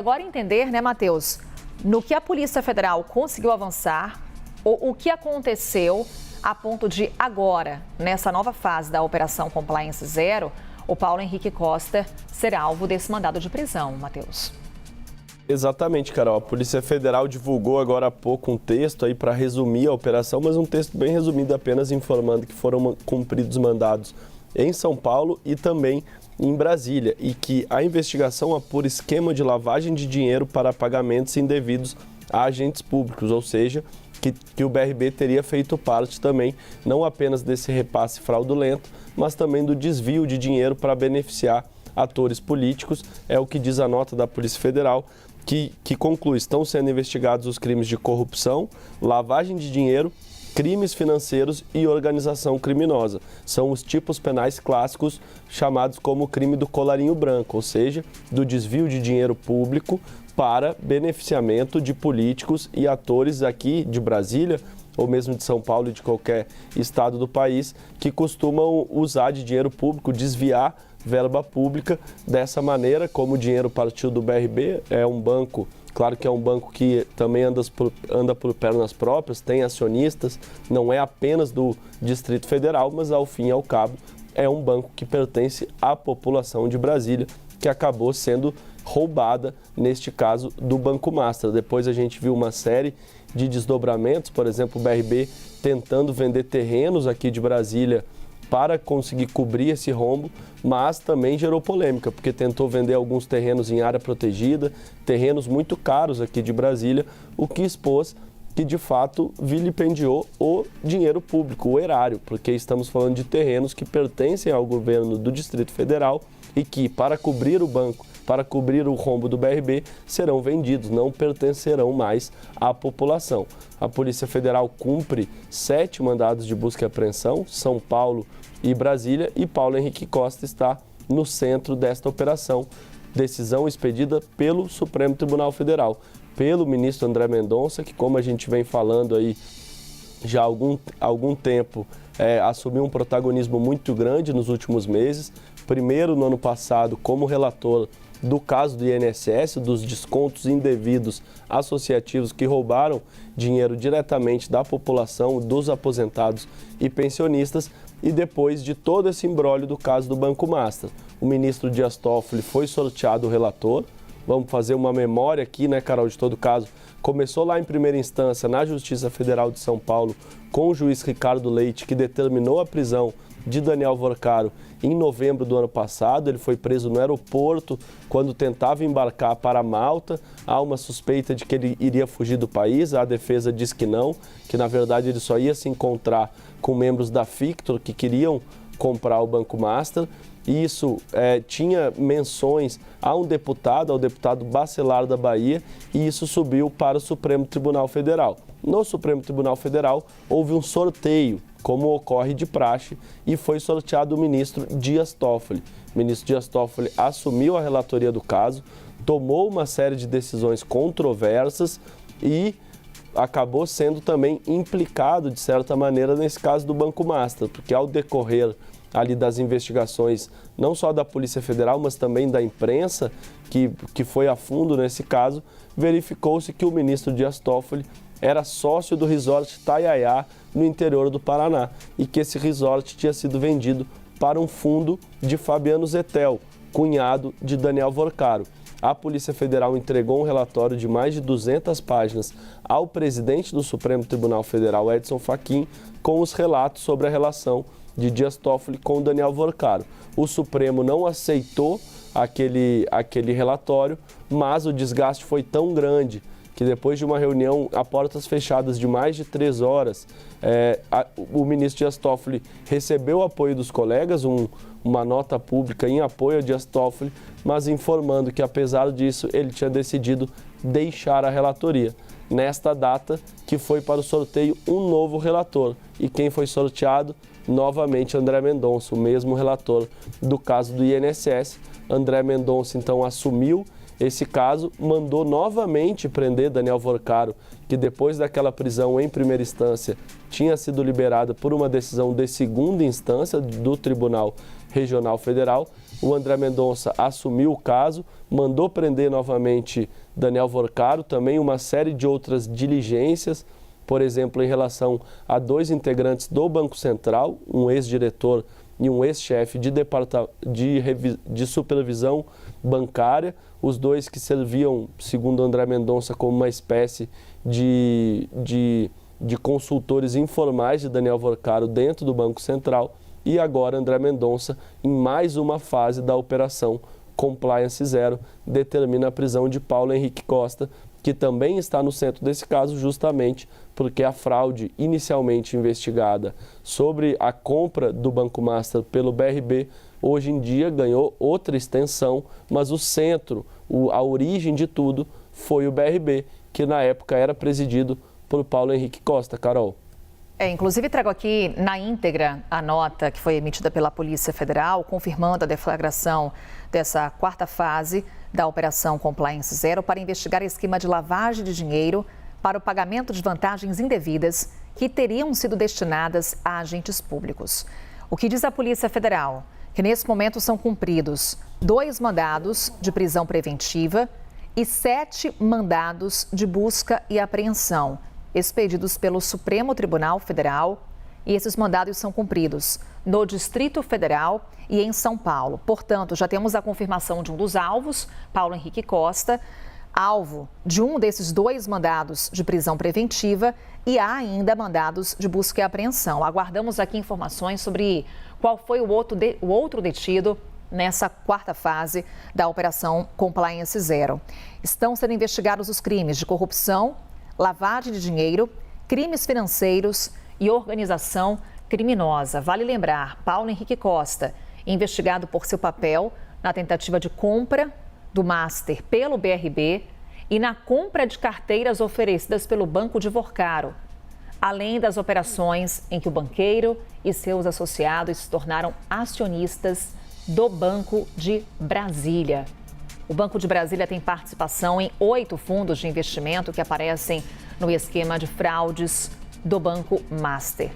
Agora entender, né, Matheus, no que a Polícia Federal conseguiu avançar, o que aconteceu a ponto de agora, nessa nova fase da Operação Compliance Zero, o Paulo Henrique Costa ser alvo desse mandado de prisão, Matheus. Exatamente, Carol. A Polícia Federal divulgou agora há pouco um texto aí para resumir a operação, mas um texto bem resumido, apenas informando que foram cumpridos mandados em São Paulo e também em Brasília, e que a investigação apura esquema de lavagem de dinheiro para pagamentos indevidos a agentes públicos, ou seja, que o BRB teria feito parte também, não apenas desse repasse fraudulento, mas também do desvio de dinheiro para beneficiar atores políticos. É o que diz a nota da Polícia Federal, que conclui: estão sendo investigados os crimes de corrupção, lavagem de dinheiro, crimes financeiros e organização criminosa. São os tipos penais clássicos chamados como crime do colarinho branco, ou seja, do desvio de dinheiro público para beneficiamento de políticos e atores aqui de Brasília, ou mesmo de São Paulo e de qualquer estado do país, que costumam usar de dinheiro público, desviar verba pública dessa maneira. Como o dinheiro partiu do BRB, é um banco, claro que é um banco que também anda por pernas próprias, tem acionistas, não é apenas do Distrito Federal, mas ao fim e ao cabo é um banco que pertence à população de Brasília, que acabou sendo roubada, neste caso, do Banco Master. Depois a gente viu uma série de desdobramentos, por exemplo, o BRB tentando vender terrenos aqui de Brasília para conseguir cobrir esse rombo, mas também gerou polêmica, porque tentou vender alguns terrenos em área protegida, terrenos muito caros aqui de Brasília, o que expôs que, de fato, vilipendiou o dinheiro público, o erário, porque estamos falando de terrenos que pertencem ao governo do Distrito Federal e que, para cobrir o banco, para cobrir o rombo do BRB, serão vendidos, não pertencerão mais à população. A Polícia Federal cumpre 7 mandados de busca e apreensão, São Paulo e Brasília, e Paulo Henrique Costa está no centro desta operação. Decisão expedida pelo Supremo Tribunal Federal, pelo ministro André Mendonça, que, como a gente vem falando aí já há algum tempo, assumiu um protagonismo muito grande nos últimos meses. Primeiro, no ano passado, como relator do caso do INSS, dos descontos indevidos associativos que roubaram dinheiro diretamente da população, dos aposentados e pensionistas, e depois de todo esse imbróglio do caso do Banco Master. O ministro Dias Toffoli foi sorteado o relator. Vamos fazer uma memória aqui, né, Carol, de todo caso. Começou lá em primeira instância, na Justiça Federal de São Paulo, com o juiz Ricardo Leite, que determinou a prisão de Daniel Vorcaro em novembro do ano passado. Ele foi preso no aeroporto quando tentava embarcar para Malta. Há uma suspeita de que ele iria fugir do país. A defesa diz que não, que na verdade ele só ia se encontrar com membros da Fictor que queriam comprar o Banco Master. E isso tinha menções ao deputado Bacelar da Bahia, e isso subiu para o Supremo Tribunal Federal. No Supremo Tribunal Federal houve um sorteio, como ocorre de praxe, e foi sorteado o ministro Dias Toffoli. O ministro Dias Toffoli assumiu a relatoria do caso, tomou uma série de decisões controversas e acabou sendo também implicado, de certa maneira, nesse caso do Banco Master, porque ao decorrer ali das investigações, não só da Polícia Federal, mas também da imprensa, que foi a fundo nesse caso, verificou-se que o ministro Dias Toffoli era sócio do resort Taiaiá, no interior do Paraná, e que esse resort tinha sido vendido para um fundo de Fabiano Zettel, cunhado de Daniel Vorcaro. A Polícia Federal entregou um relatório de mais de 200 páginas ao presidente do Supremo Tribunal Federal, Edson Fachin, com os relatos sobre a relação de Dias Toffoli com Daniel Vorcaro. O Supremo não aceitou aquele relatório, mas o desgaste foi tão grande que depois de uma reunião a portas fechadas de mais de 3 horas, o ministro Dias Toffoli recebeu o apoio dos colegas, uma nota pública em apoio a Dias Toffoli, mas informando que, apesar disso, ele tinha decidido deixar a relatoria. Nesta data, que foi para o sorteio um novo relator. E quem foi sorteado? Novamente André Mendonça, o mesmo relator do caso do INSS. André Mendonça, então, assumiu esse caso, mandou novamente prender Daniel Vorcaro, que depois daquela prisão em primeira instância tinha sido liberada por uma decisão de segunda instância do Tribunal Regional Federal, o André Mendonça assumiu o caso, mandou prender novamente Daniel Vorcaro, também uma série de outras diligências, por exemplo, em relação a 2 integrantes do Banco Central, um ex-diretor e um ex-chefe de supervisão bancária, os 2 que serviam, segundo André Mendonça, como uma espécie de consultores informais de Daniel Vorcaro dentro do Banco Central, e agora André Mendonça, em mais uma fase da operação Compliance Zero, determina a prisão de Paulo Henrique Costa, que também está no centro desse caso, justamente porque a fraude inicialmente investigada sobre a compra do Banco Master pelo BRB, hoje em dia ganhou outra extensão, mas o centro, a origem de tudo foi o BRB, que na época era presidido por Paulo Henrique Costa. Carol. Inclusive trago aqui na íntegra a nota que foi emitida pela Polícia Federal, confirmando a deflagração dessa 4ª fase da Operação Compliance Zero para investigar esquema de lavagem de dinheiro para o pagamento de vantagens indevidas que teriam sido destinadas a agentes públicos. O que diz a Polícia Federal? Que nesse momento são cumpridos 2 mandados de prisão preventiva e 7 mandados de busca e apreensão, expedidos pelo Supremo Tribunal Federal, e esses mandados são cumpridos no Distrito Federal e em São Paulo. Portanto, já temos a confirmação de um dos alvos, Paulo Henrique Costa, alvo de um desses 2 mandados de prisão preventiva, e há ainda mandados de busca e apreensão. Aguardamos aqui informações sobre qual foi o outro detido nessa 4ª fase da Operação Compliance Zero. Estão sendo investigados os crimes de corrupção, lavagem de dinheiro, crimes financeiros e organização criminosa. Vale lembrar, Paulo Henrique Costa, investigado por seu papel na tentativa de compra do Master pelo BRB e na compra de carteiras oferecidas pelo Banco de Vorcaro, além das operações em que o banqueiro e seus associados se tornaram acionistas do Banco de Brasília. O Banco de Brasília tem participação em 8 fundos de investimento que aparecem no esquema de fraudes do Banco Master.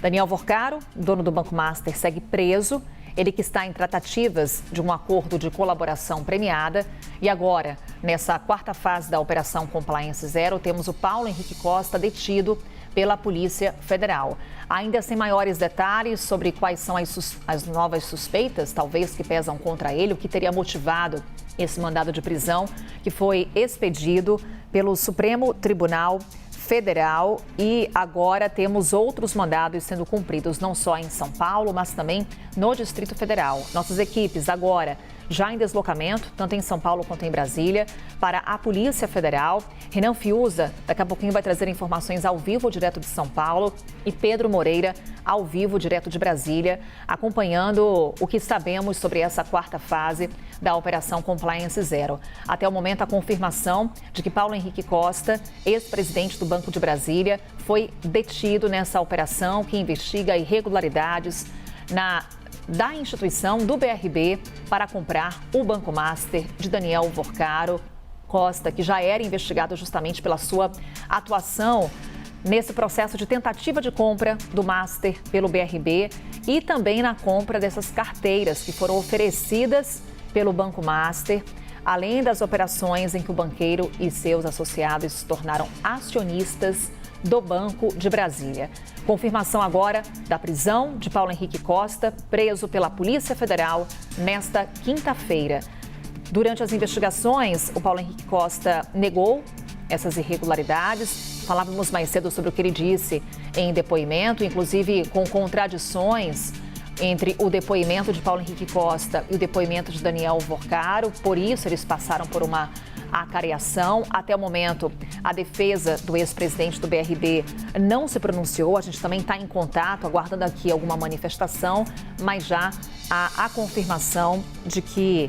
Daniel Vorcaro, dono do Banco Master, segue preso. Ele que está em tratativas de um acordo de colaboração premiada. E agora, nessa 4ª fase da Operação Compliance Zero, temos o Paulo Henrique Costa detido pela Polícia Federal. Ainda sem maiores detalhes sobre quais são as novas suspeitas, talvez, que pesam contra ele, o que teria motivado esse mandado de prisão, que foi expedido pelo Supremo Tribunal Federal, e agora temos outros mandados sendo cumpridos, não só em São Paulo, mas também no Distrito Federal. Nossas equipes agora já em deslocamento, tanto em São Paulo quanto em Brasília, para a Polícia Federal. Renan Fiuza, daqui a pouquinho, vai trazer informações ao vivo, direto de São Paulo, e Pedro Moreira, ao vivo, direto de Brasília, acompanhando o que sabemos sobre essa 4ª fase da Operação Compliance Zero. Até o momento, a confirmação de que Paulo Henrique Costa, ex-presidente do Banco de Brasília, foi detido nessa operação que investiga irregularidades da instituição do BRB para comprar o Banco Master de Daniel Vorcaro. Costa, que já era investigado justamente pela sua atuação nesse processo de tentativa de compra do Master pelo BRB e também na compra dessas carteiras que foram oferecidas pelo Banco Master, além das operações em que o banqueiro e seus associados se tornaram acionistas do Banco de Brasília. Confirmação agora da prisão de Paulo Henrique Costa, preso pela Polícia Federal nesta quinta-feira. Durante as investigações, o Paulo Henrique Costa negou essas irregularidades. Falávamos mais cedo sobre o que ele disse em depoimento, inclusive com contradições entre o depoimento de Paulo Henrique Costa e o depoimento de Daniel Vorcaro. Por isso, eles passaram por uma acareação. Até o momento, a defesa do ex-presidente do BRB não se pronunciou. A gente também está em contato, aguardando aqui alguma manifestação, mas já há a confirmação de que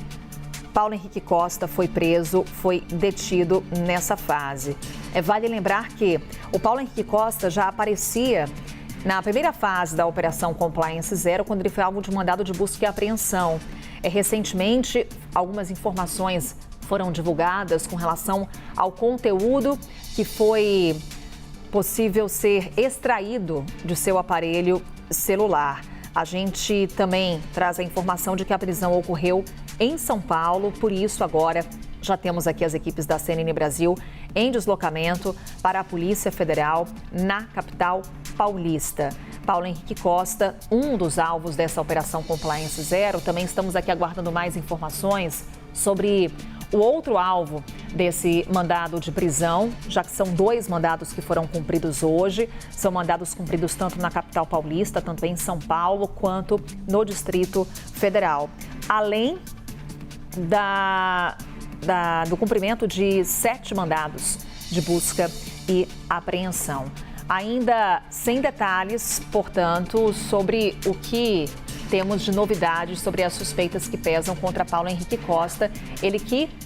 Paulo Henrique Costa foi preso, foi detido nessa fase. Vale lembrar que o Paulo Henrique Costa já aparecia na primeira fase da Operação Compliance Zero, quando ele foi alvo de mandado de busca e apreensão. Recentemente, algumas informações foram divulgadas com relação ao conteúdo que foi possível ser extraído de seu aparelho celular. A gente também traz a informação de que a prisão ocorreu em São Paulo, por isso agora já temos aqui as equipes da CNN Brasil em deslocamento para a Polícia Federal na capital paulista. Paulo Henrique Costa, um dos alvos dessa Operação Compliance Zero. Também estamos aqui aguardando mais informações sobre o outro alvo desse mandado de prisão, já que são 2 mandados que foram cumpridos hoje. São mandados cumpridos tanto na capital paulista, tanto em São Paulo, quanto no Distrito Federal. Além do cumprimento de 7 mandados de busca e apreensão. Ainda sem detalhes, portanto, sobre o que temos de novidades sobre as suspeitas que pesam contra Paulo Henrique Costa, ele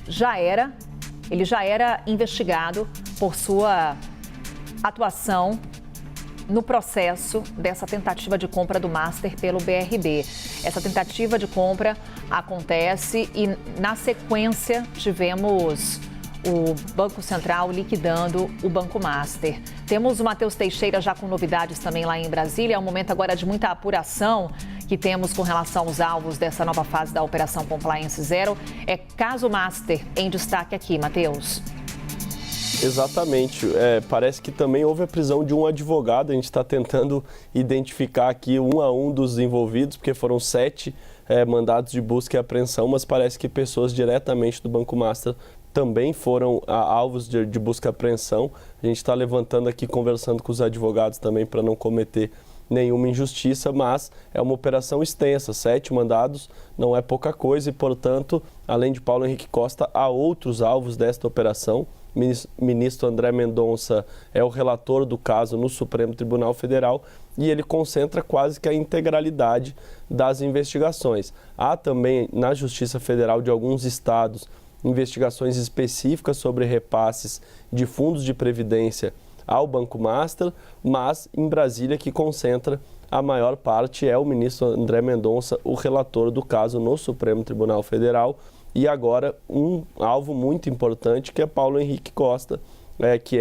já era investigado por sua atuação no processo dessa tentativa de compra do Master pelo BRB. Essa tentativa de compra acontece e, na sequência, tivemos o Banco Central liquidando o Banco Master. Temos o Matheus Teixeira já com novidades também lá em Brasília. É um momento agora de muita apuração que temos com relação aos alvos dessa nova fase da Operação Compliance Zero. É caso Master em destaque aqui, Matheus. Exatamente. Parece que também houve a prisão de um advogado. A gente está tentando identificar aqui um a um dos envolvidos, porque foram 7 mandados de busca e apreensão, mas parece que pessoas diretamente do Banco Master também foram alvos de busca e apreensão. A gente está levantando aqui, conversando com os advogados também para não cometer nenhuma injustiça, mas é uma operação extensa, 7 mandados, não é pouca coisa e, portanto, além de Paulo Henrique Costa, há outros alvos desta operação. O ministro André Mendonça é o relator do caso no Supremo Tribunal Federal e ele concentra quase que a integralidade das investigações. Há também na Justiça Federal de alguns estados investigações específicas sobre repasses de fundos de previdência ao Banco Master, mas em Brasília que concentra a maior parte é o ministro André Mendonça, o relator do caso no Supremo Tribunal Federal. E agora um alvo muito importante que é Paulo Henrique Costa, que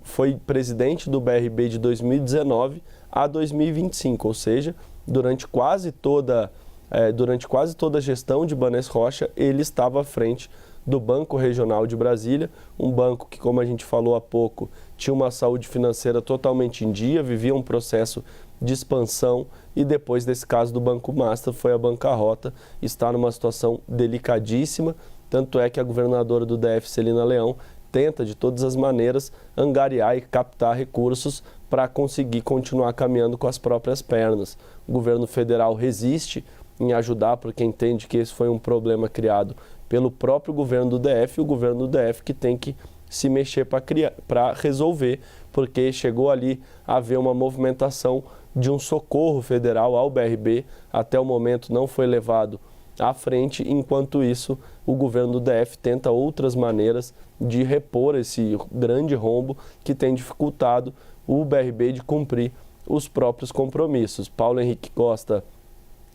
foi presidente do BRB de 2019 a 2025, ou seja, durante quase toda a gestão de Ibanez Rocha, ele estava à frente do Banco Regional de Brasília, um banco que, como a gente falou há pouco, tinha uma saúde financeira totalmente em dia, vivia um processo de expansão e depois desse caso do Banco Master foi a bancarrota, está numa situação delicadíssima, tanto é que a governadora do DF, Celina Leão, tenta de todas as maneiras angariar e captar recursos para conseguir continuar caminhando com as próprias pernas. O governo federal resiste em ajudar porque entende que esse foi um problema criado pelo próprio governo do DF e o governo do DF que tem que se mexer para resolver, porque chegou ali a haver uma movimentação de um socorro federal ao BRB, até o momento não foi levado à frente, enquanto isso o governo do DF tenta outras maneiras de repor esse grande rombo que tem dificultado o BRB de cumprir os próprios compromissos. Paulo Henrique Costa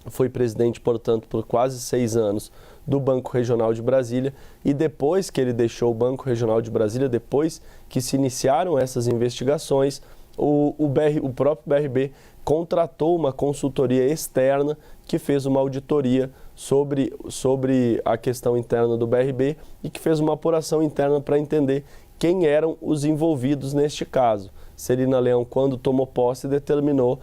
foi presidente, portanto, por quase 6 anos do Banco Regional de Brasília e depois que ele deixou o Banco Regional de Brasília, depois que se iniciaram essas investigações, o próprio BRB contratou uma consultoria externa que fez uma auditoria sobre a questão interna do BRB e que fez uma apuração interna para entender quem eram os envolvidos neste caso. Celina Leão, quando tomou posse, determinou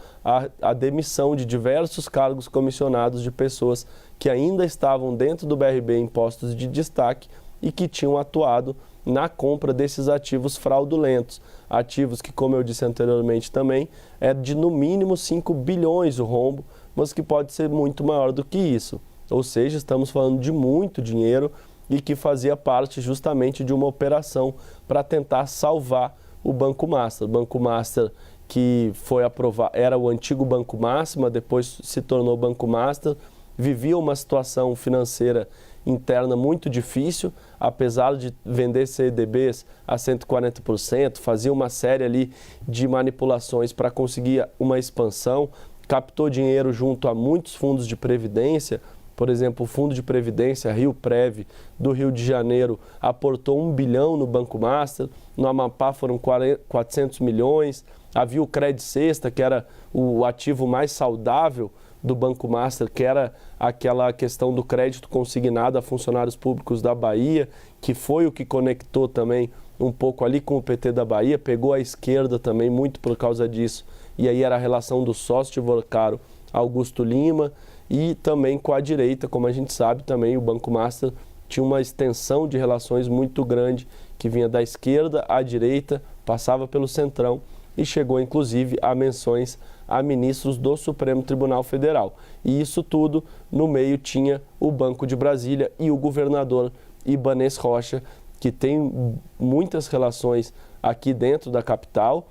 a demissão de diversos cargos comissionados de pessoas que ainda estavam dentro do BRB em postos de destaque e que tinham atuado na compra desses ativos fraudulentos. Ativos que, como eu disse anteriormente também, é de no mínimo 5 bilhões o rombo, mas que pode ser muito maior do que isso. Ou seja, estamos falando de muito dinheiro e que fazia parte justamente de uma operação para tentar salvar o Banco Master. O Banco Master que foi aprovado, era o antigo Banco Máxima, depois se tornou Banco Master, vivia uma situação financeira interna muito difícil, apesar de vender CDBs a 140%, fazia uma série ali de manipulações para conseguir uma expansão, captou dinheiro junto a muitos fundos de previdência Por exemplo, o Fundo de Previdência, Rio Prev, do Rio de Janeiro, aportou 1 bilhão no Banco Master, no Amapá foram 400 milhões, havia o Cred Sexta, que era o ativo mais saudável do Banco Master, que era aquela questão do crédito consignado a funcionários públicos da Bahia, que foi o que conectou também um pouco ali com o PT da Bahia, pegou a esquerda também muito por causa disso, e aí era a relação do sócio de Vocaro, Augusto Lima, e também com a direita, como a gente sabe também, o Banco Master tinha uma extensão de relações muito grande, que vinha da esquerda à direita, passava pelo centrão e chegou inclusive a menções a ministros do Supremo Tribunal Federal. E isso tudo, no meio tinha o Banco de Brasília e o governador Ibanez Rocha, que tem muitas relações aqui dentro da capital,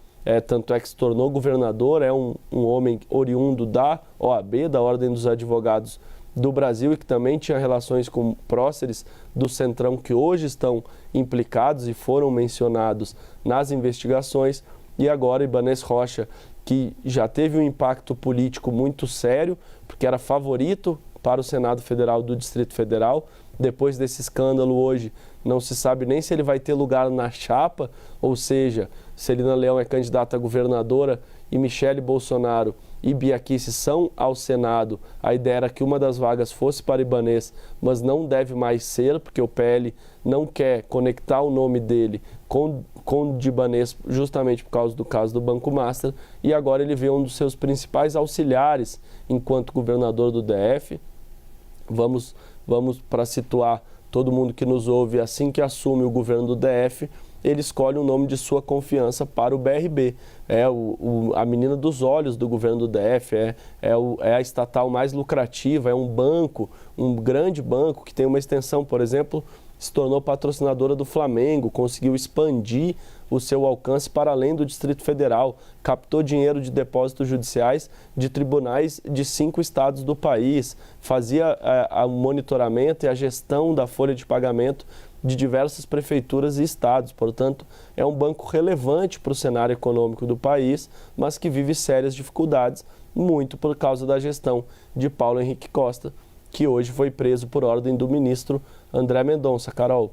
tanto é que se tornou governador, é um homem oriundo da OAB, da Ordem dos Advogados do Brasil, e que também tinha relações com próceres do Centrão, que hoje estão implicados e foram mencionados nas investigações. E agora Ibanez Rocha, que já teve um impacto político muito sério, porque era favorito para o Senado Federal do Distrito Federal. Depois desse escândalo hoje, não se sabe nem se ele vai ter lugar na chapa, ou seja, Celina Leão é candidata a governadora e Michele Bolsonaro e Bia Kicis são ao Senado. A ideia era que uma das vagas fosse para Ibanez, mas não deve mais ser, porque o PL não quer conectar o nome dele com o de Ibanez, justamente por causa do caso do Banco Master, e agora ele vê um dos seus principais auxiliares enquanto governador do DF. Vamos para situar todo mundo que nos ouve, assim que assume o governo do DF, ele escolhe um nome de sua confiança para o BRB. É a menina dos olhos do governo do DF, é a estatal mais lucrativa, é um banco, um grande banco que tem uma extensão, por exemplo, se tornou patrocinadora do Flamengo, conseguiu expandir o seu alcance para além do Distrito Federal, captou dinheiro de depósitos judiciais de tribunais de 5 estados do país, fazia o monitoramento e a gestão da folha de pagamento de diversas prefeituras e estados. Portanto, é um banco relevante para o cenário econômico do país, mas que vive sérias dificuldades, muito por causa da gestão de Paulo Henrique Costa, que hoje foi preso por ordem do ministro André Mendonça. Carol.